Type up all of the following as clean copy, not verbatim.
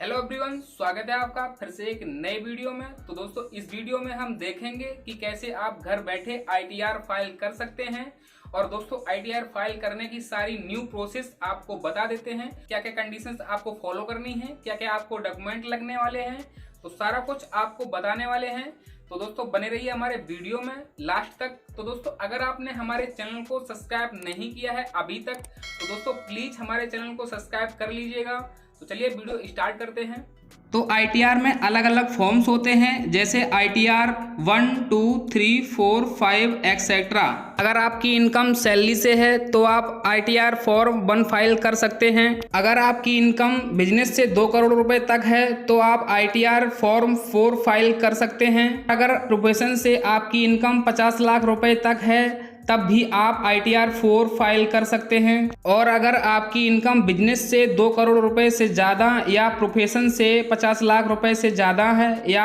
Hello everyone, स्वागत है आपका फिर से एक नए वीडियो में। तो दोस्तों, इस वीडियो में हम देखेंगे कि कैसे आप घर बैठे आईटीआर फाइल कर सकते हैं। और दोस्तों, आईटीआर फाइल करने की सारी न्यू प्रोसेस आपको बता देते हैं, क्या क्या कंडीशंस आपको फॉलो करनी है, क्या क्या आपको डॉक्यूमेंट लगने वाले हैं, तो सारा कुछ आपको बताने वाले हैं। तो दोस्तों, बने रहिए हमारे वीडियो में लास्ट तक। तो दोस्तों, अगर आपने हमारे चैनल को सब्सक्राइब नहीं किया है अभी तक, तो दोस्तों प्लीज हमारे चैनल को सब्सक्राइब कर लीजिएगा। तो चलिए वीडियो स्टार्ट करते हैं। तो आईटीआर में अलग अलग फॉर्म्स होते हैं, जैसे आईटीआर 1, 2, 3, 4, 5 एक्सेट्रा। अगर आपकी इनकम सैलरी से है तो आप आईटीआर फॉर्म 1 फाइल कर सकते हैं। अगर आपकी इनकम बिजनेस से 2 करोड़ रुपए तक है तो आप आईटीआर फॉर्म 4 फाइल कर सकते हैं। अगर प्रोफेशन से आपकी इनकम 50 लाख रुपए तक है तब भी आप आईटीआर 4 फाइल कर सकते हैं। और अगर आपकी इनकम बिजनेस से 2 करोड़ रुपए से ज़्यादा या प्रोफेशन से 50 लाख रुपए से ज़्यादा है या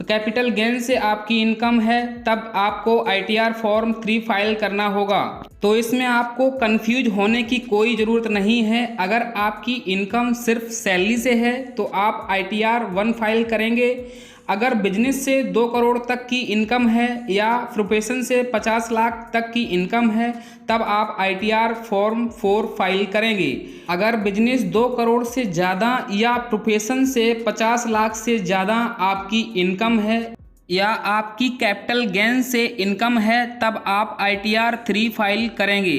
कैपिटल गेन से आपकी इनकम है तब आपको आईटीआर फॉर्म 3 फाइल करना होगा। तो इसमें आपको कंफ्यूज होने की कोई ज़रूरत नहीं है। अगर आपकी इनकम सिर्फ सैलरी से है तो आप आईटीआर 1 फाइल करेंगे। अगर बिजनेस से 2 करोड़ तक की इनकम है या प्रोफेशन से 50 लाख तक की इनकम है तब आप आईटीआर फॉर्म 4 फाइल करेंगे। अगर बिजनेस 2 करोड़ से ज़्यादा या प्रोफेशन से 50 लाख से ज़्यादा आपकी इनकम है या आपकी कैपिटल गेन से इनकम है तब आप आईटीआर 3 फाइल करेंगे।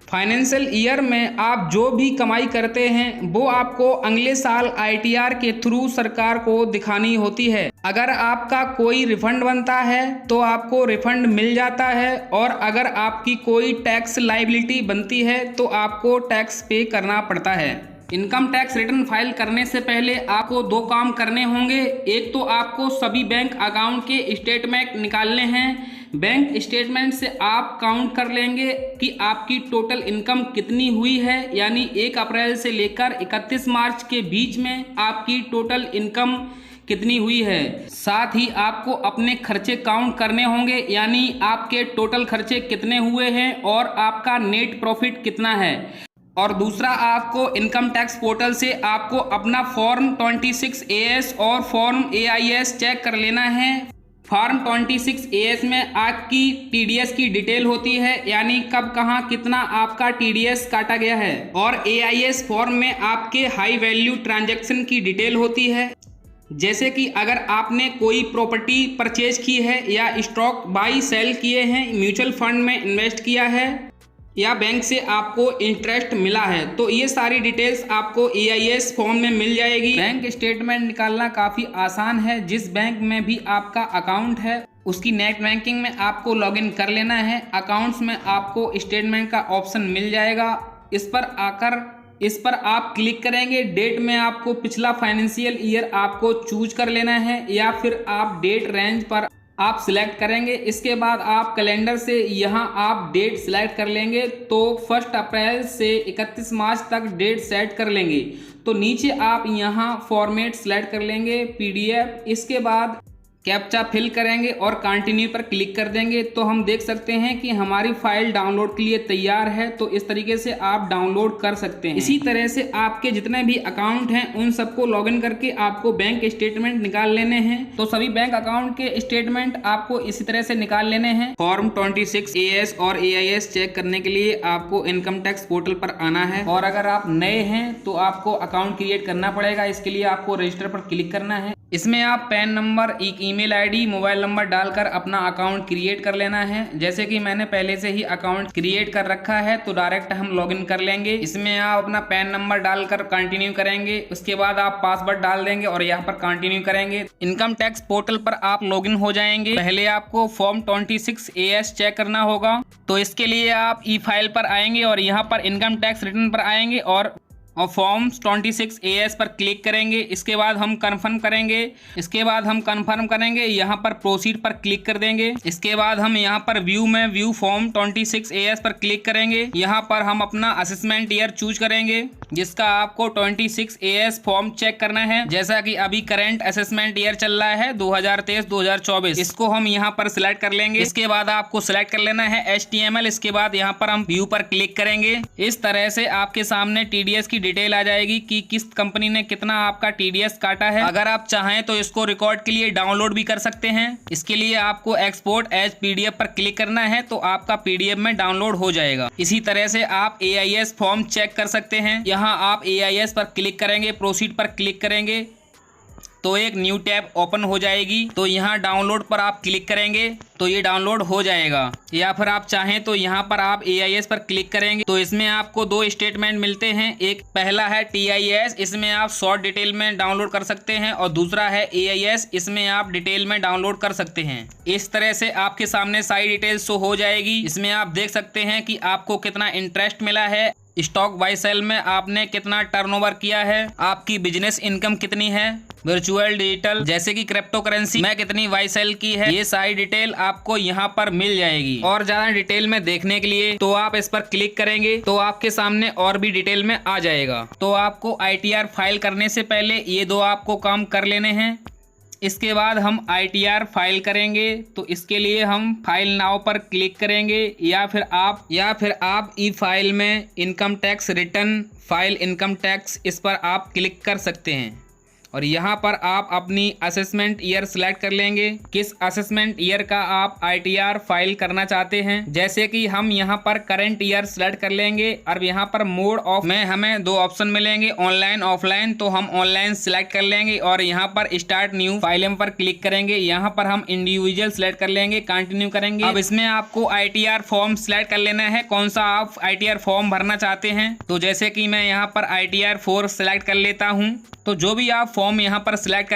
फाइनेंशियल ईयर में आप जो भी कमाई करते हैं वो आपको अगले साल आईटीआर के थ्रू सरकार को दिखानी होती है। अगर आपका कोई रिफंड बनता है तो आपको रिफंड मिल जाता है, और अगर आपकी कोई टैक्स लायबिलिटी बनती है तो आपको टैक्स पे करना पड़ता है। इनकम टैक्स रिटर्न फाइल करने से पहले आपको 2 काम करने होंगे। एक तो आपको सभी बैंक अकाउंट के स्टेटमेंट निकालने हैं। बैंक स्टेटमेंट से आप काउंट कर लेंगे कि आपकी टोटल इनकम कितनी हुई है, यानी 1 अप्रैल से लेकर 31 मार्च के बीच में आपकी टोटल इनकम कितनी हुई है। साथ ही आपको अपने खर्चे काउंट करने होंगे, यानी आपके टोटल खर्चे कितने हुए हैं और आपका नेट प्रॉफिट कितना है। और दूसरा, आपको इनकम टैक्स पोर्टल से आपको अपना फॉर्म 26 AS और फॉर्म AIS चेक कर लेना है। फॉर्म 26 AS में आपकी TDS की डिटेल होती है, यानी कब कहाँ कितना आपका TDS काटा गया है। और AIS फॉर्म में आपके हाई वैल्यू ट्रांजैक्शन की डिटेल होती है, जैसे कि अगर आपने कोई प्रॉपर्टी परचेज की है या स्टॉक बाई सेल किए हैं, म्यूचुअल फंड में इन्वेस्ट किया है या बैंक से आपको इंटरेस्ट मिला है, तो ये सारी डिटेल्स आपको AIS फॉर्म में मिल जाएगी। बैंक स्टेटमेंट निकालना काफ़ी आसान है। जिस बैंक में भी आपका अकाउंट है उसकी नेट बैंकिंग में आपको लॉगिन कर लेना है। अकाउंट्स में आपको स्टेटमेंट का ऑप्शन मिल जाएगा। इस पर आप क्लिक करेंगे। डेट में आपको पिछला फाइनेंशियल ईयर आपको चूज कर लेना है, या फिर आप डेट रेंज पर आप सिलेक्ट करेंगे। इसके बाद आप कैलेंडर से यहाँ आप डेट सिलेक्ट कर लेंगे, तो 1 अप्रैल से 31 मार्च तक डेट सेट कर लेंगे। तो नीचे आप यहाँ फॉर्मेट सिलेक्ट कर लेंगे PDF। इसके बाद कैप्चा फिल करेंगे और कंटिन्यू पर क्लिक कर देंगे। तो हम देख सकते हैं कि हमारी फाइल डाउनलोड के लिए तैयार है। तो इस तरीके से आप डाउनलोड कर सकते हैं। इसी तरह से आपके जितने भी अकाउंट हैं उन सबको लॉगिन करके आपको बैंक स्टेटमेंट निकाल लेने हैं। तो सभी बैंक अकाउंट के स्टेटमेंट आपको इसी तरह से निकाल लेने हैं। फॉर्म 26 AS और AIS चेक करने के लिए आपको इनकम टैक्स पोर्टल पर आना है। और अगर आप नए हैं तो आपको अकाउंट क्रिएट करना पड़ेगा। इसके लिए आपको रजिस्टर पर क्लिक करना है। इसमें आप पैन नंबर, एक ईमेल ID, मोबाइल नंबर डालकर अपना अकाउंट क्रिएट कर लेना है। जैसे कि मैंने पहले से ही अकाउंट क्रिएट कर रखा है तो डायरेक्ट हम लॉगिन कर लेंगे। इसमें आप अपना पैन नंबर डालकर कंटिन्यू करेंगे। उसके बाद आप पासवर्ड डाल देंगे और यहाँ पर कंटिन्यू करेंगे। इनकम टैक्स पोर्टल पर आप लॉगिन हो जाएंगे। पहले आपको फॉर्म 26 AS चेक करना होगा, तो इसके लिए आप ई फाइल पर आएंगे और यहाँ पर इनकम टैक्स रिटर्न पर आएंगे और फॉर्म 26 AS पर क्लिक करेंगे। इसके बाद हम कंफर्म करेंगे। यहाँ पर प्रोसीड पर क्लिक कर देंगे। इसके बाद हम यहाँ पर व्यू फॉर्म 26 AS पर क्लिक करेंगे। यहाँ पर हम अपना असेसमेंट ईयर चूज करेंगे, जिसका आपको 26 AS फॉर्म चेक करना है। जैसा कि अभी करंट असेसमेंट ईयर चल रहा है 2023-2024, इसको हम यहाँ पर सिलेक्ट कर लेंगे। इसके बाद आपको सिलेक्ट कर लेना है HTML। इसके बाद यहाँ पर हम व्यू पर क्लिक करेंगे। इस तरह से आपके सामने TDS की डिटेल आ जाएगी कि किस कंपनी ने कितना आपका TDS काटा है। अगर आप चाहें तो इसको रिकॉर्ड के लिए डाउनलोड भी कर सकते हैं। इसके लिए आपको एक्सपोर्ट एज PDF पर क्लिक करना है तो आपका PDF में डाउनलोड हो जाएगा। इसी तरह से आप AIS फॉर्म चेक कर सकते हैं। यहाँ आप AIS पर क्लिक करेंगे, प्रोसीड पर क्लिक करेंगे तो एक न्यू टैब ओपन हो जाएगी। तो यहाँ डाउनलोड पर आप क्लिक करेंगे तो ये डाउनलोड हो जाएगा। या फिर आप चाहें तो यहाँ पर आप AIS पर क्लिक करेंगे तो इसमें आपको 2 स्टेटमेंट मिलते हैं। एक पहला है TIS, इसमें आप शॉर्ट डिटेल में डाउनलोड कर सकते हैं, और दूसरा है AIS, इसमें आप डिटेल में डाउनलोड कर सकते हैं। इस तरह से आपके सामने सारी डिटेल शो हो जाएगी। इसमें आप देख सकते हैं कि आपको कितना इंटरेस्ट मिला है, स्टॉक बाय सेल में आपने कितना टर्नओवर किया है, आपकी बिजनेस इनकम कितनी है, वर्चुअल डिजिटल जैसे कि क्रिप्टो करेंसी में कितनी बाय सेल की है, ये सारी डिटेल आपको यहाँ पर मिल जाएगी। और ज्यादा डिटेल में देखने के लिए तो आप इस पर क्लिक करेंगे तो आपके सामने और भी डिटेल में आ जाएगा। तो आपको ITR फाइल करने से पहले ये 2 आपको काम कर लेने हैं। इसके बाद हम ITR फाइल करेंगे तो इसके लिए हम फाइल नाउ पर क्लिक करेंगे, या फिर आप ई फाइल में income tax return file income tax, इस पर आप क्लिक कर सकते हैं। और यहाँ पर आप अपनी असेसमेंट ईयर सिलेक्ट कर लेंगे, किस असेसमेंट ईयर का आप ITR फाइल करना चाहते हैं। जैसे कि हम यहाँ पर करंट ईयर सिलेक्ट कर लेंगे। और यहाँ पर मोड ऑफ में हमें 2 ऑप्शन मिलेंगे, ऑनलाइन ऑफलाइन, तो हम ऑनलाइन सिलेक्ट कर लेंगे और यहाँ पर स्टार्ट न्यू फाइल पर क्लिक करेंगे। यहाँ पर हम इंडिविजुअल सिलेक्ट कर लेंगे, कंटिन्यू करेंगे। अब इसमें आपको ITR फॉर्म सिलेक्ट कर लेना है, कौन सा आप ITR फॉर्म भरना चाहते हैं। तो जैसे कि मैं यहाँ पर ITR 4 सिलेक्ट कर लेता हूँ। तो जो भी आप फॉर्म यहाँ पर सिलेक्ट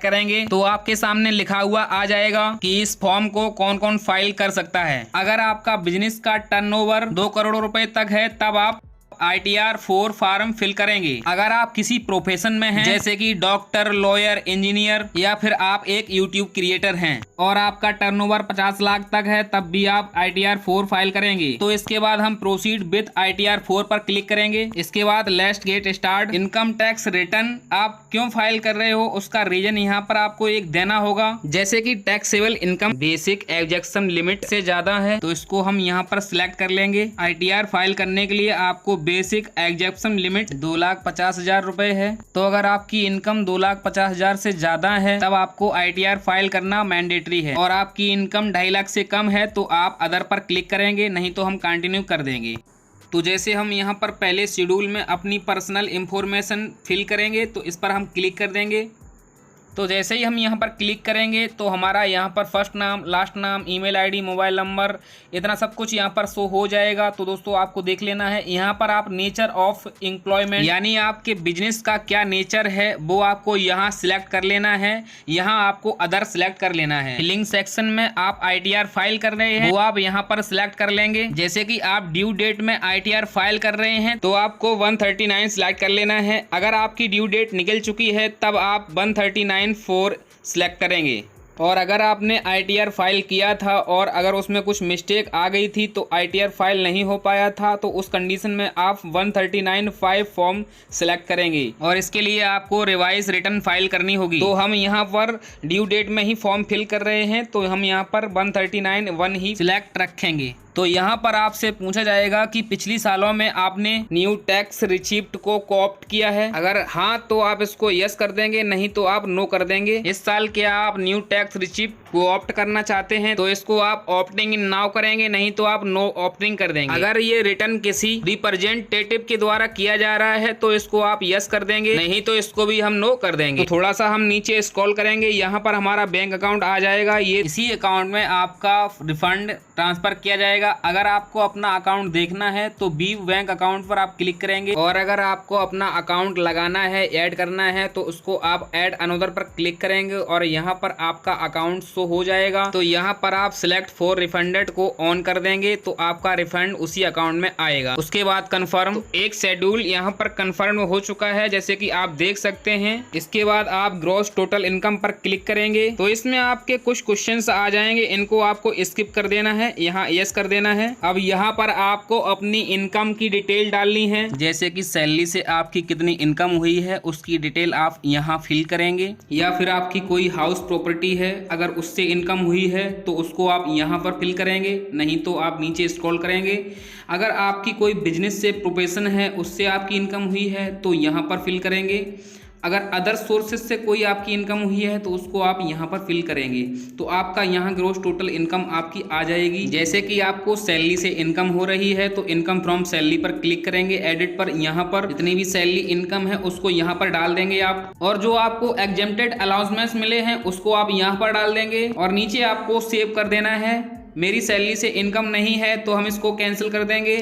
करेंगे तो आपके सामने लिखा हुआ आ जाएगा कि इस फॉर्म को कौन कौन फाइल कर सकता है। अगर आपका बिजनेस का टर्नओवर 2 करोड़ रुपए तक है तब आप ITR 4 फॉर्म फिल करेंगे। अगर आप किसी प्रोफेशन में हैं जैसे कि डॉक्टर, लॉयर, इंजीनियर, या फिर आप एक YouTube क्रिएटर हैं और आपका टर्नओवर 50 लाख तक है तब भी आप ITR 4 फाइल करेंगे। तो इसके बाद हम प्रोसीड विद ITR 4 पर क्लिक करेंगे। इसके बाद let's get start. Income tax return आप क्यों फाइल कर रहे हो उसका रीजन यहाँ पर आपको एक देना होगा। जैसे कि टैक्सेबल इनकम बेसिक एग्जेक्शन लिमिट से ज्यादा है तो इसको हम यहाँ पर सिलेक्ट कर लेंगे। ITR फाइल करने के लिए आपको बेसिक एग्जेप्शन लिमिट 2,50,000 रुपए है। तो अगर आपकी इनकम 2,50,000 से ज्यादा है तब आपको ITR फाइल करना मैंडेटरी है, और आपकी इनकम 2.5 लाख से कम है तो आप अदर पर क्लिक करेंगे, नहीं तो हम कंटिन्यू कर देंगे। तो जैसे हम यहाँ पर पहले शेड्यूल में अपनी पर्सनल इंफॉर्मेशन फिल करेंगे तो इस पर हम क्लिक कर देंगे। तो जैसे ही हम यहाँ पर क्लिक करेंगे तो हमारा यहाँ पर फर्स्ट नाम, लास्ट नाम, ईमेल आईडी, मोबाइल नंबर, इतना सब कुछ यहाँ पर शो हो जाएगा। तो दोस्तों आपको देख लेना है यहाँ पर आप नेचर ऑफ एम्प्लॉयमेंट यानी आपके बिजनेस का क्या नेचर है वो आपको यहाँ सिलेक्ट कर लेना है। यहाँ आपको अदर सिलेक्ट कर लेना है। फिलिंग सेक्शन में आप ITR फाइल कर रहे हैं वो आप यहाँ पर सिलेक्ट कर लेंगे। जैसे कि आप ड्यू डेट में ITR फाइल कर रहे हैं तो आपको 139 सिलेक्ट कर लेना है। अगर आपकी ड्यू डेट निकल चुकी है तब आप 139.4 सिलेक्ट करेंगे। और अगर आपने ITR फाइल किया था और अगर उसमें कुछ मिस्टेक आ गई थी तो ITR फाइल नहीं हो पाया था तो उस कंडीशन में आप 139.5 फॉर्म सिलेक्ट करेंगे और इसके लिए आपको रिवाइज रिटर्न फाइल करनी होगी। तो हम यहाँ पर ड्यू डेट में ही फॉर्म फिल कर रहे हैं तो हम यहाँ पर 139.1 ही सिलेक्ट रखेंगे। तो यहाँ पर आपसे पूछा जाएगा कि पिछली सालों में आपने न्यू टैक्स रिसीप्ट को कॉप्ट किया है। अगर हाँ तो आप इसको यस कर देंगे, नहीं तो आप नो कर देंगे। इस साल क्या आप न्यू टैक्स रिसीप्ट को ऑप्ट करना चाहते हैं तो इसको आप ऑप्टिंग इन नाउ करेंगे, नहीं तो आप नो ऑप्टिंग कर देंगे। अगर ये रिटर्न किसी रिप्रेजेंटेटिव के द्वारा किया जा रहा है तो इसको आप यस कर देंगे, नहीं तो इसको भी हम नो कर देंगे। तो थोड़ा सा हम नीचे स्क्रॉल करेंगे, यहाँ पर हमारा बैंक अकाउंट आ जाएगा। ये इसी अकाउंट में आपका रिफंड ट्रांसफर किया जाएगा। अगर आपको अपना अकाउंट देखना है तो बी बैंक अकाउंट पर आप क्लिक करेंगे, और अगर आपको अपना अकाउंट लगाना है, ऐड करना है तो उसको आप ऐड अनदर पर क्लिक करेंगे और यहाँ पर आपका अकाउंट शो हो जाएगा। तो यहाँ पर आप सिलेक्ट फॉर रिफंडेड को ऑन कर देंगे तो आपका रिफंड उसी अकाउंट में आएगा। उसके बाद कंफर्म। तो एक शेड्यूल यहाँ पर कंफर्म हो चुका है जैसे कि आप देख सकते हैं। इसके बाद आप ग्रॉस टोटल इनकम पर क्लिक करेंगे तो इसमें आपके कुछ क्वेश्चंस आ जाएंगे, इनको आपको स्किप कर देना है, यहाँ यस कर देना है। अब यहाँ पर आपको अपनी इनकम की डिटेल डालनी है, जैसे कि सैलरी से आपकी कितनी इनकम हुई है उसकी डिटेल आप यहाँ फिल करेंगे, या फिर आपकी कोई हाउस प्रॉपर्टी है अगर उससे इनकम हुई है तो उसको आप यहाँ पर फिल करेंगे, नहीं तो आप नीचे स्क्रॉल करेंगे। अगर आपकी कोई बिजनेस से प्रोफेशन है उससे आपकी इनकम हुई है तो यहाँ पर फिल करेंगे। अगर अदर सोर्सेज से कोई आपकी इनकम हुई है तो उसको आप यहाँ पर फिल करेंगे, तो आपका यहाँ ग्रॉस टोटल इनकम आपकी आ जाएगी। जैसे कि आपको सैलरी से इनकम हो रही है तो इनकम फ्रॉम सैलरी पर क्लिक करेंगे, एडिट पर यहाँ पर जितनी भी सैलरी इनकम है उसको यहाँ पर डाल देंगे आप, और जो आपको एग्जेम्प्टेड अलाउंसमेंट्स मिले हैं उसको आप यहाँ पर डाल देंगे, और नीचे आपको सेव कर देना है। मेरी सैलरी से इनकम नहीं है तो हम इसको कैंसिल कर देंगे।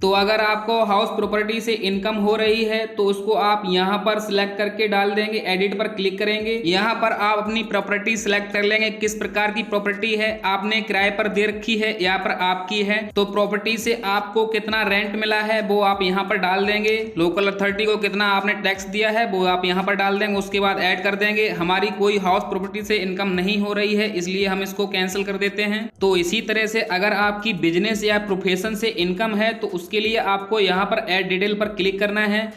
तो अगर आपको हाउस प्रॉपर्टी से इनकम हो रही है तो उसको आप यहाँ पर सिलेक्ट करके डाल देंगे, एडिट पर क्लिक करेंगे। यहाँ पर आप अपनी प्रॉपर्टी सिलेक्ट कर लेंगे, किस प्रकार की प्रॉपर्टी है, आपने किराए पर दे रखी है या पर आपकी है, तो प्रॉपर्टी से आपको कितना रेंट मिला है वो आप यहाँ पर डाल देंगे। लोकल अथॉरिटी को कितना आपने टैक्स दिया है वो आप यहाँ पर डाल देंगे। उसके बाद ऐड कर देंगे। हमारी कोई हाउस प्रॉपर्टी से इनकम नहीं हो रही है इसलिए हम इसको कैंसिल कर देते हैं। तो इसी तरह से अगर आपकी बिजनेस या प्रोफेशन से इनकम है तो उसके लिए आपको यहाँ पर ऐड डिटेल पर क्लिक करना है।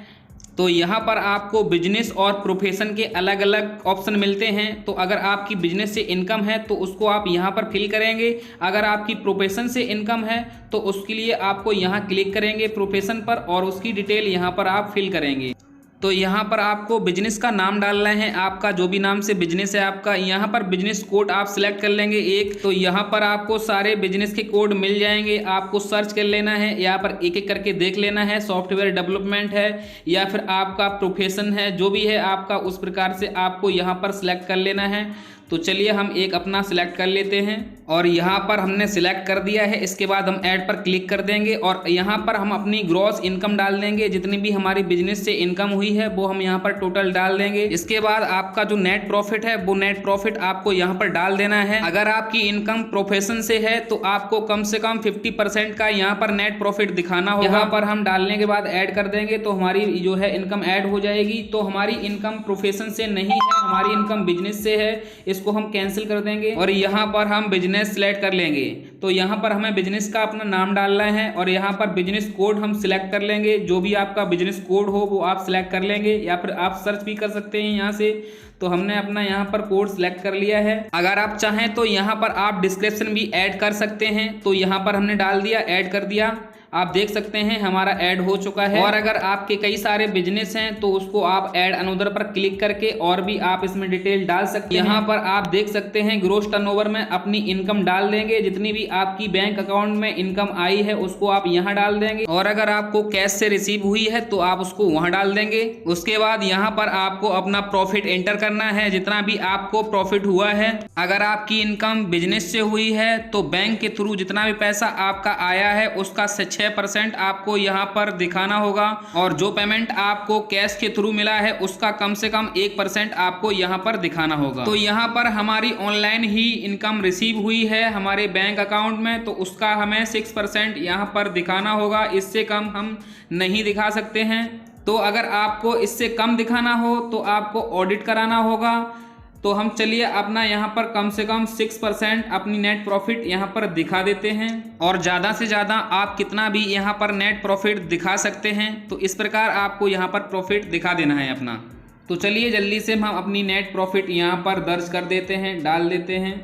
तो यहाँ पर आपको बिजनेस और प्रोफेशन के अलग अलग ऑप्शन मिलते हैं। तो अगर आपकी बिजनेस से इनकम है तो उसको आप यहाँ पर फिल करेंगे। अगर आपकी प्रोफेशन से इनकम है तो उसके लिए आपको यहाँ क्लिक करेंगे प्रोफेशन पर, और उसकी डिटेल यहाँ पर आप फिल करेंगे। तो यहाँ पर आपको बिजनेस का नाम डालना है, आपका जो भी नाम से बिजनेस है आपका। यहाँ पर बिजनेस कोड आप सिलेक्ट कर लेंगे एक, तो यहाँ पर आपको सारे बिजनेस के कोड मिल जाएंगे। आपको सर्च कर लेना है, यहाँ पर एक एक करके देख लेना है। सॉफ्टवेयर डेवलपमेंट है या फिर आपका प्रोफेशन है, जो भी है आपका, उस प्रकार से आपको यहाँ पर सिलेक्ट कर लेना है। तो चलिए हम एक अपना सिलेक्ट कर लेते हैं, और यहाँ पर हमने सिलेक्ट कर दिया है। इसके बाद हम ऐड पर क्लिक कर देंगे और यहाँ पर हम अपनी ग्रॉस इनकम डाल देंगे। जितनी भी हमारी बिजनेस से इनकम हुई है वो हम यहाँ पर टोटल डाल देंगे। इसके बाद आपका जो नेट प्रॉफिट है वो नेट प्रॉफिट आपको यहाँ पर डाल देना है। अगर आपकी इनकम प्रोफेशन से है तो आपको कम से कम 50% का यहाँ पर नेट प्रॉफिट दिखाना होगा। यहाँ पर हम डालने के बाद ऐड कर देंगे तो हमारी जो है इनकम ऐड हो जाएगी। तो हमारी इनकम प्रोफेशन से नहीं है, हमारी इनकम बिजनेस से है, इसको हम कैंसिल कर देंगे और यहाँ पर हम बिजनेस सिलेक्ट कर लेंगे। तो यहाँ पर हमें बिजनेस का अपना नाम डालना है और यहाँ पर बिजनेस कोड हम सिलेक्ट कर लेंगे। जो भी आपका बिजनेस कोड हो वो आप सिलेक्ट कर लेंगे, या फिर आप सर्च भी कर सकते हैं यहाँ से। तो हमने अपना यहाँ पर कोड सिलेक्ट कर लिया है। अगर आप चाहें तो यहाँ पर आप डिस्क्रिप्शन भी ऐड कर सकते हैं। तो यहाँ पर हमने डाल दिया, ऐड कर दिया। आप देख सकते हैं हमारा ऐड हो चुका है। और अगर आपके कई सारे बिजनेस हैं तो उसको आप ऐड अनदर पर क्लिक करके और भी आप इसमें डिटेल डाल सकते हैं। यहाँ पर आप देख सकते हैं ग्रोस टर्नओवर में अपनी इनकम डाल देंगे। जितनी भी आपकी बैंक अकाउंट में इनकम आई है उसको आप यहाँ डाल देंगे, और अगर आपको कैश से रिसीव हुई है तो आप उसको वहां डाल देंगे। उसके बाद यहाँ पर आपको अपना प्रॉफिट एंटर करना है, जितना भी आपको प्रॉफिट हुआ है। अगर आपकी इनकम बिजनेस से हुई है तो बैंक के थ्रू जितना भी पैसा आपका आया है उसका 6% आपको यहाँ पर दिखाना होगा, और जो पेमेंट आपको कैश के थ्रू मिला है उसका कम से कम 1% आपको यहाँ पर दिखाना होगा। तो यहाँ पर हमारी ऑनलाइन ही इनकम रिसीव हुई है हमारे बैंक अकाउंट में, तो उसका हमें 6% यहाँ पर दिखाना होगा। इससे कम हम नहीं दिखा सकते हैं। तो अगर आपको इससे कम दिखाना हो तो आपको ऑडिट कराना होगा। तो हम चलिए अपना यहाँ पर कम से कम 6% अपनी नेट प्रॉफिट यहाँ पर दिखा देते हैं, और ज़्यादा से ज़्यादा आप कितना भी यहाँ पर नेट प्रॉफिट दिखा सकते हैं। तो इस प्रकार आपको यहाँ पर प्रॉफिट दिखा देना है अपना। तो चलिए जल्दी से हम अपनी नेट प्रॉफिट यहाँ पर दर्ज कर देते हैं, डाल देते हैं।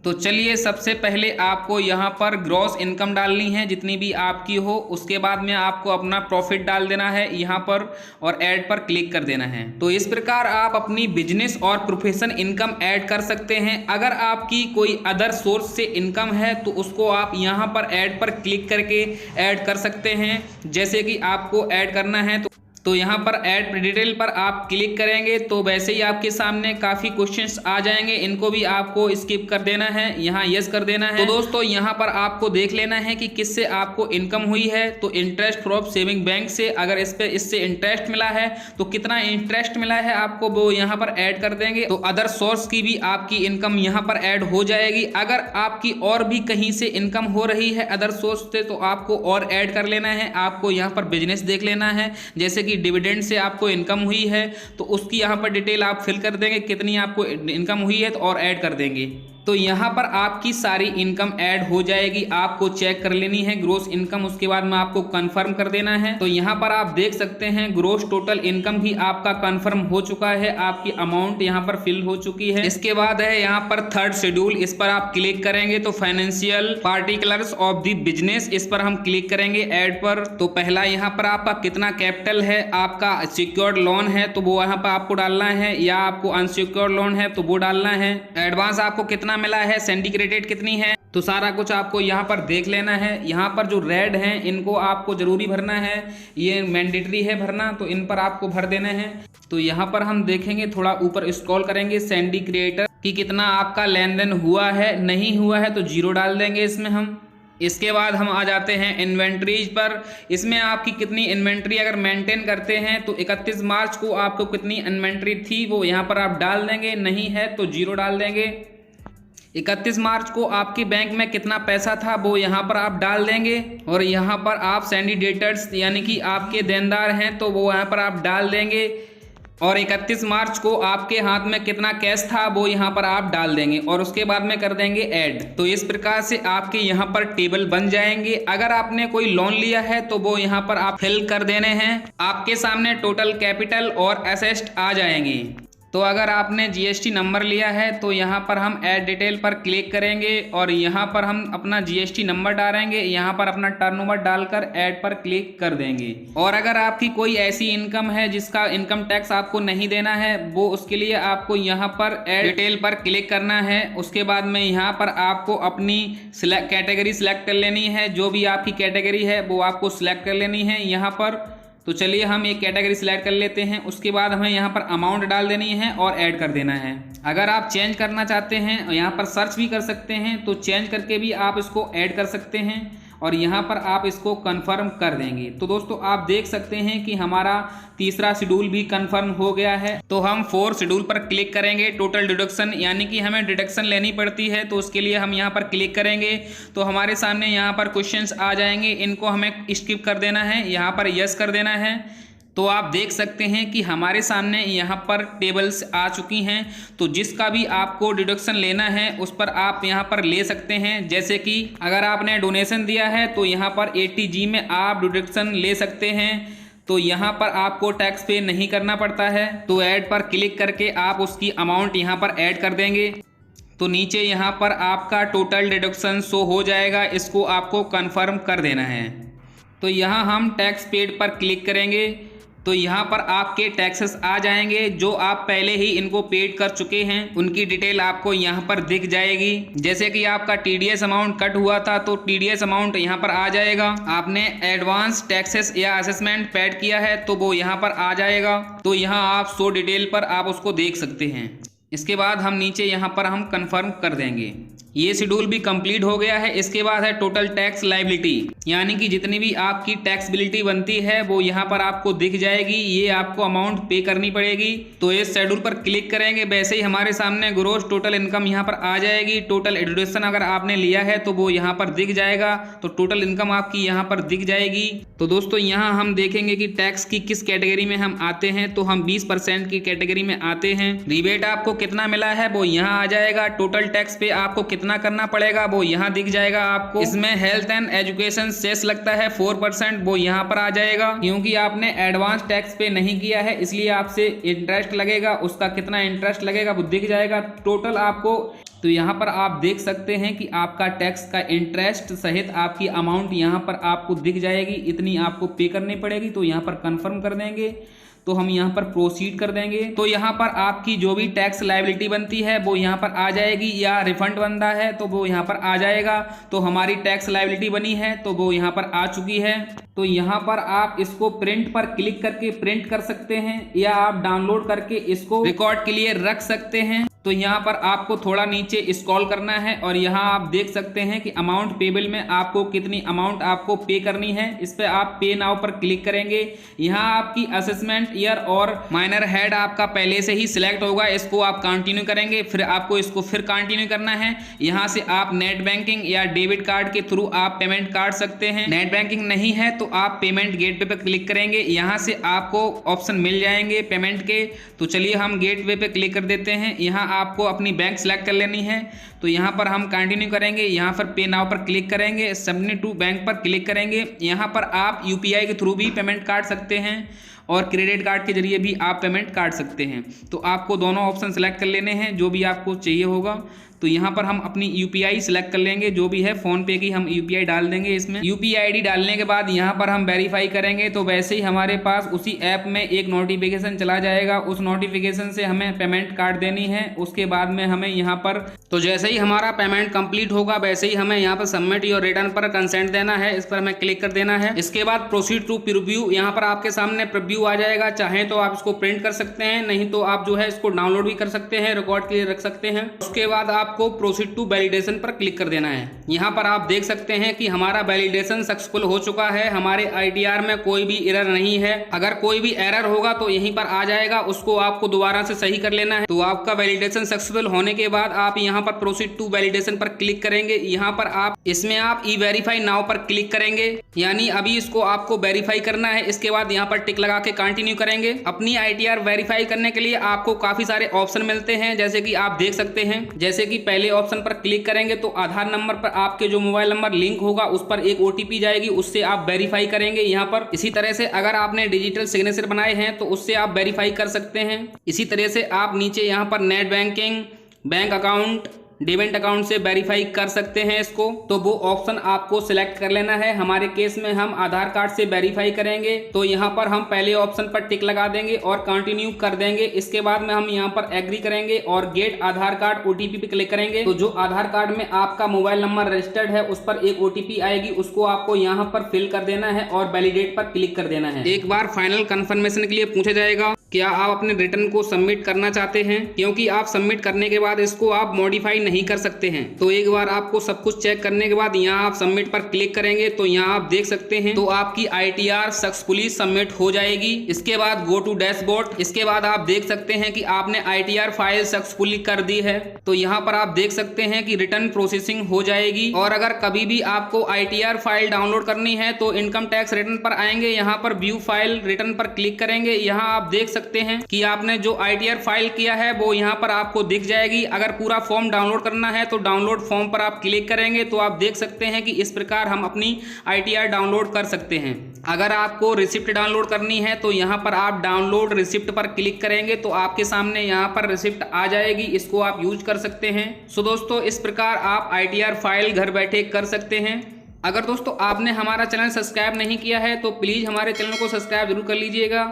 तो चलिए सबसे पहले आपको यहाँ पर ग्रॉस इनकम डालनी है जितनी भी आपकी हो। उसके बाद में आपको अपना प्रॉफिट डाल देना है यहाँ पर और ऐड पर क्लिक कर देना है। तो इस प्रकार आप अपनी बिजनेस और प्रोफेशन इनकम ऐड कर सकते हैं। अगर आपकी कोई अदर सोर्स से इनकम है तो उसको आप यहाँ पर ऐड पर क्लिक करके ऐड कर सकते हैं। जैसे कि आपको ऐड करना है तो यहाँ पर ऐड डिटेल पर आप क्लिक करेंगे तो वैसे ही आपके सामने काफ़ी क्वेश्चंस आ जाएंगे। इनको भी आपको स्किप कर देना है, यहाँ यस कर देना है। तो दोस्तों यहाँ पर आपको देख लेना है कि किससे आपको इनकम हुई है। तो इंटरेस्ट फ्रॉम सेविंग बैंक से, अगर इससे इंटरेस्ट मिला है तो कितना इंटरेस्ट मिला है आपको वो यहाँ पर ऐड कर देंगे। तो अदर सोर्स की भी आपकी इनकम यहाँ पर ऐड हो जाएगी। अगर आपकी और भी कहीं से इनकम हो रही है अदर सोर्स से तो आपको और ऐड कर लेना है। आपको यहाँ पर बिजनेस देख लेना है, जैसे कि डिविडेंड से आपको इनकम हुई है तो उसकी यहाँ पर डिटेल आप फिल कर देंगे, कितनी आपको इनकम हुई है तो और ऐड कर देंगे। तो यहाँ पर आपकी सारी इनकम ऐड हो जाएगी, आपको चेक कर लेनी है ग्रोस इनकम, उसके बाद में आपको कंफर्म कर देना है। तो यहाँ पर आप देख सकते हैं ग्रोस टोटल इनकम भी आपका कंफर्म हो चुका है, आपकी अमाउंट यहाँ पर फिल हो चुकी है। इसके बाद है यहाँ पर थर्ड शेड्यूल, इस पर आप क्लिक करेंगे तो financial particulars of the business, इस पर हम क्लिक करेंगे ऐड पर। तो पहला यहाँ पर आपका कितना कैपिटल है, आपका सिक्योर्ड लोन है तो वो यहाँ पर आपको डालना है, या आपको अनसिक्योर्ड लोन है तो वो डालना है। एडवांस आपको कितना मिला है, सिंडिकेटेड कितनी है, तो सारा कुछ आपको यहाँ पर देख लेना है। यहाँ पर जो रेड हैं इनको आपको जरूरी भरना है, ये मैंडेटरी है भरना, तो इन पर आपको भर देना है। तो यहाँ पर हम देखेंगे, थोड़ा ऊपर स्क्रॉल करेंगे, सिंडिकेटर कि कितना आपका लेन देन हुआ है, नहीं हुआ है तो 0 डाल देंगे इसमें हम। इसके बाद हम आ जाते हैं इन्वेंट्रीज पर, इसमें आपकी कितनी इन्वेंट्री अगर मेंटेन करते हैं तो 31 मार्च को आपको कितनी इन्वेंट्री थी वो यहाँ पर आप डाल देंगे, नहीं है तो 0 डाल देंगे। 31 मार्च को आपके बैंक में कितना पैसा था वो यहाँ पर आप डाल देंगे, और यहाँ पर आप सिंडिकेटर्स यानी कि आपके देनदार हैं तो वो यहाँ पर आप डाल देंगे, और 31 मार्च को आपके हाथ में कितना कैश था वो यहाँ पर आप डाल देंगे, और उसके बाद में कर देंगे ऐड। तो इस प्रकार से आपके यहाँ पर टेबल बन जाएंगे। अगर आपने कोई लोन लिया है तो वो यहाँ पर आप फिल कर देने हैं, आपके सामने टोटल कैपिटल और एसेट आ जाएंगे। तो अगर आपने जीएसटी नंबर लिया है तो यहाँ पर हम ऐड डिटेल पर क्लिक करेंगे, और यहाँ पर हम अपना जीएसटी नंबर डालेंगे, यहाँ पर अपना टर्नओवर डालकर ऐड पर क्लिक कर देंगे। और अगर आपकी कोई ऐसी इनकम है जिसका इनकम टैक्स आपको नहीं देना है, वो उसके लिए आपको यहाँ पर ऐड डिटेल पर क्लिक करना है। उसके बाद में यहाँ पर आपको अपनी कैटेगरी सिलेक्ट कर लेनी है, जो भी आपकी कैटेगरी है वो आपको सिलेक्ट कर लेनी है यहाँ पर। तो चलिए हम एक कैटेगरी सिलेक्ट कर लेते हैं, उसके बाद हमें यहाँ पर अमाउंट डाल देनी है और ऐड कर देना है। अगर आप चेंज करना चाहते हैं यहाँ पर सर्च भी कर सकते हैं, तो चेंज करके भी आप इसको ऐड कर सकते हैं, और यहाँ पर आप इसको कंफर्म कर देंगे। तो दोस्तों आप देख सकते हैं कि हमारा तीसरा शेड्यूल भी कंफर्म हो गया है। तो हम 4 शेड्यूल पर क्लिक करेंगे, टोटल डिडक्शन, यानी कि हमें डिडक्शन लेनी पड़ती है तो उसके लिए हम यहाँ पर क्लिक करेंगे। तो हमारे सामने यहाँ पर क्वेश्चंस आ जाएंगे, इनको हमें स्किप कर देना है, यहाँ पर यस कर देना है। तो आप देख सकते हैं कि हमारे सामने यहाँ पर टेबल्स आ चुकी हैं। तो जिसका भी आपको डिडक्शन लेना है उस पर आप यहाँ पर ले सकते हैं। जैसे कि अगर आपने डोनेशन दिया है तो यहाँ पर 80G में आप डिडक्शन ले सकते हैं, तो यहाँ पर आपको टैक्स पे नहीं करना पड़ता है। तो ऐड पर क्लिक करके आप उसकी अमाउंट यहाँ पर ऐड कर देंगे। तो नीचे यहाँ पर आपका टोटल डिडक्शन शो हो जाएगा, इसको आपको कंफर्म कर देना है। तो यहाँ हम टैक्स पेड पर क्लिक करेंगे, तो यहाँ पर आपके टैक्सेस आ जाएंगे जो आप पहले ही इनको पेड कर चुके हैं, उनकी डिटेल आपको यहाँ पर दिख जाएगी। जैसे कि आपका टीडीएस अमाउंट कट हुआ था तो टीडीएस अमाउंट यहाँ पर आ जाएगा। आपने एडवांस टैक्सेस या असेसमेंट पेड किया है तो वो यहाँ पर आ जाएगा। तो यहाँ आप शो डिटेल पर आप उसको देख सकते हैं। इसके बाद हम नीचे यहाँ पर हम कंफर्म कर देंगे। ये शेड्यूल भी कंप्लीट हो गया है। इसके बाद है टोटल टैक्स लायबिलिटी, यानी कि जितनी भी आपकी टैक्सबिलिटी बनती है वो यहाँ पर आपको दिख जाएगी, ये आपको अमाउंट पे करनी पड़ेगी। तो इस शेड्यूल पर क्लिक करेंगे, वैसे ही हमारे सामने ग्रोस टोटल इनकम यहाँ पर आ जाएगी। टोटल एडुकेशन अगर आपने लिया है तो वो यहाँ पर दिख जाएगा, तो टोटल इनकम आपकी यहाँ पर दिख जाएगी। तो दोस्तों यहाँ हम देखेंगे कि टैक्स की किस कैटेगरी में हम आते हैं, तो हम 20% की कैटेगरी में आते हैं। रिबेट आपको कितना मिला है वो यहाँ आ जाएगा। टोटल टैक्स पे आपको कितना करना पड़ेगा वो यहाँ दिख जाएगा आपको। इसमें हेल्थ एंड एजुकेशन सेस लगता है 4%, वो यहाँ पर आ जाएगा। क्योंकि आपने एडवांस टैक्स पे नहीं किया है इसलिए आपसे इंटरेस्ट लगेगा, उसका कितना इंटरेस्ट लगेगा वो दिख जाएगा टोटल आपको। तो यहाँ पर आप देख सकते हैं कि आपका टैक्स का इंटरेस्ट सहित आपकी अमाउंट यहाँ पर आपको दिख जाएगी, इतनी आपको पे करनी पड़ेगी। तो यहाँ पर कंफर्म कर देंगे, तो हम यहाँ पर प्रोसीड कर देंगे। तो यहाँ पर आपकी जो भी टैक्स लायबिलिटी बनती है वो यहाँ पर आ जाएगी, या रिफंड बनता है तो वो यहाँ पर आ जाएगा। तो हमारी टैक्स लायबिलिटी बनी है तो वो यहाँ पर आ चुकी है। तो यहाँ पर आप इसको प्रिंट पर क्लिक करके प्रिंट कर सकते हैं, या आप डाउनलोड करके इसको रिकॉर्ड के लिए रख सकते हैं। तो यहाँ पर आपको थोड़ा नीचे स्क्रॉल करना है और यहाँ आप देख सकते हैं कि अमाउंट पेबल में आपको कितनी अमाउंट आपको पे करनी है। इस पर आप पे नाउ पर क्लिक करेंगे। यहाँ आपकी असेसमेंट ईयर और माइनर हेड आपका पहले से ही सिलेक्ट होगा, इसको आप कंटिन्यू करेंगे, फिर आपको इसको फिर कंटिन्यू करना है। यहाँ से आप नेट बैंकिंग या डेबिट कार्ड के थ्रू आप पेमेंट काट सकते हैं। नेट बैंकिंग नहीं है तो आप पेमेंट गेटवे पे क्लिक करेंगे, यहाँ से आपको ऑप्शन मिल जाएंगे पेमेंट के। तो चलिए हम गेटवे पे क्लिक कर देते हैं। यहाँ आपको अपनी बैंक सेलेक्ट कर लेनी है। तो यहाँ पर हम कंटिन्यू करेंगे, यहाँ पर पे नाउ पर क्लिक करेंगे, सबमिट टू बैंक पर क्लिक करेंगे। यहाँ पर आप UPI के थ्रू भी पेमेंट काट सकते हैं और क्रेडिट कार्ड के जरिए भी आप पेमेंट काट सकते हैं। तो आपको दोनों ऑप्शन सेलेक्ट कर लेने हैं जो भी आपको चाहिए होगा। तो यहाँ पर हम अपनी UPI सेलेक्ट कर लेंगे, जो भी है फ़ोनपे की हम UPI डाल देंगे। इसमें UPI ID डालने के बाद यहाँ पर हम वेरीफाई करेंगे। तो वैसे ही हमारे पास उसी ऐप में एक नोटिफिकेशन चला जाएगा, उस नोटिफिकेशन से हमें पेमेंट काट देनी है। उसके बाद में हमें यहाँ पर, तो जैसे ही हमारा पेमेंट कंप्लीट होगा वैसे ही हमें यहाँ पर सबमिट योर रिटर्न पर कंसेंट देना है, इस पर हमें क्लिक कर देना है। इसके बाद प्रोसीड टू प्रीव्यू, यहाँ पर आपके सामने प्रीव्यू आ जाएगा। चाहे तो आप इसको प्रिंट कर सकते हैं, नहीं तो आप जो है इसको डाउनलोड भी कर सकते हैं, रिकॉर्ड के लिए रख सकते हैं। उसके बाद आपको प्रोसीड टू वैलिडेशन पर क्लिक कर देना है। यहाँ पर आप देख सकते हैं कि हमारा वैलिडेशन सक्सेसफुल हो चुका है, हमारे ITR में कोई भी एरर नहीं है। अगर कोई भी एरर होगा तो यहीं पर आ जाएगा, उसको आपको दोबारा से सही कर लेना है। तो आपका वैलिडेशन सक्सेसफुल होने के बाद आप यहाँ पर प्रोसीड टू वैलिडेशन पर क्लिक करेंगे। यहाँ पर आप इसमें आप ई-वेरीफाई नाउ पर क्लिक करेंगे, यानी अभी इसको आपको वेरीफाई करना है। इसके बाद यहाँ पर टिक लगा के कंटिन्यू करेंगे। अपनी ITR वेरीफाई करने के लिए आपको काफी सारे ऑप्शन मिलते हैं, जैसे कि आप देख सकते हैं। जैसे कि पहले ऑप्शन पर क्लिक करेंगे तो आधार नंबर पर आपके जो मोबाइल नंबर लिंक होगा उस पर एक OTP जाएगी, उससे आप वेरीफाई करेंगे यहाँ पर। इसी तरह से अगर आपने डिजिटल सिग्नेचर बनाए हैं तो उससे आप वेरीफाई कर सकते हैं। इसी तरह से आप नीचे यहाँ पर net banking, bank account, demat account से वेरीफाई कर सकते हैं इसको। तो वो ऑप्शन आपको सिलेक्ट कर लेना है। हमारे केस में हम आधार कार्ड से वेरीफाई करेंगे, तो यहाँ पर हम पहले ऑप्शन पर टिक लगा देंगे और कंटिन्यू कर देंगे। इसके बाद में हम यहाँ पर एग्री करेंगे और गेट आधार कार्ड OTP पे क्लिक करेंगे। तो जो आधार कार्ड में आपका मोबाइल नंबर रजिस्टर्ड है उस पर एक OTP आएगी, उसको आपको यहाँ पर फिल कर देना है और वैलिडेट पर क्लिक कर देना है। एक बार फाइनल कंफर्मेशन के लिए पूछा जाएगा क्या आप अपने रिटर्न को सबमिट करना चाहते हैं, क्योंकि आप सबमिट करने के बाद इसको आप मॉडिफाई नहीं कर सकते हैं। तो एक बार आपको सब कुछ चेक करने के बाद यहाँ आप सबमिट पर क्लिक करेंगे। तो यहाँ आप देख सकते हैं तो आपकी ITR सक्सेसफुली सबमिट हो जाएगी। इसके बाद गो टू डैशबोर्ड, इसके बाद आप देख सकते हैं कि आपने ITR फाइल सक्सेसफुली कर दी है। तो यहाँ पर आप देख सकते हैं कि रिटर्न प्रोसेसिंग हो जाएगी। और अगर कभी भी आपको ITR फाइल डाउनलोड करनी है तो इनकम टैक्स रिटर्न पर आएंगे, यहाँ पर व्यू फाइल रिटर्न पर क्लिक करेंगे। यहाँ आप देख सकते हैं कि आपने जो ITR फाइल किया है वो यहाँ पर आपको दिख जाएगी। अगर पूरा फॉर्म डाउनलोड करना है तो डाउनलोड फॉर्म पर आप क्लिक करेंगे तो आप देख सकते हैं कि इस प्रकार हम अपनी ITR डाउनलोड कर सकते हैं। अगर आपको रिसिप्ट डाउनलोड करनी है तो यहाँ पर आप डाउनलोड रिसिप्ट पर क्लिक करेंगे तो आपके सामने यहाँ पर रिसिप्ट आ जाएगी, इसको आप यूज कर सकते हैं। सो दोस्तों इस प्रकार आप ITR फाइल घर बैठे कर सकते हैं। अगर दोस्तों आपने हमारा चैनल सब्सक्राइब नहीं किया है तो प्लीज़ हमारे चैनल को सब्सक्राइब जरूर कर लीजिएगा।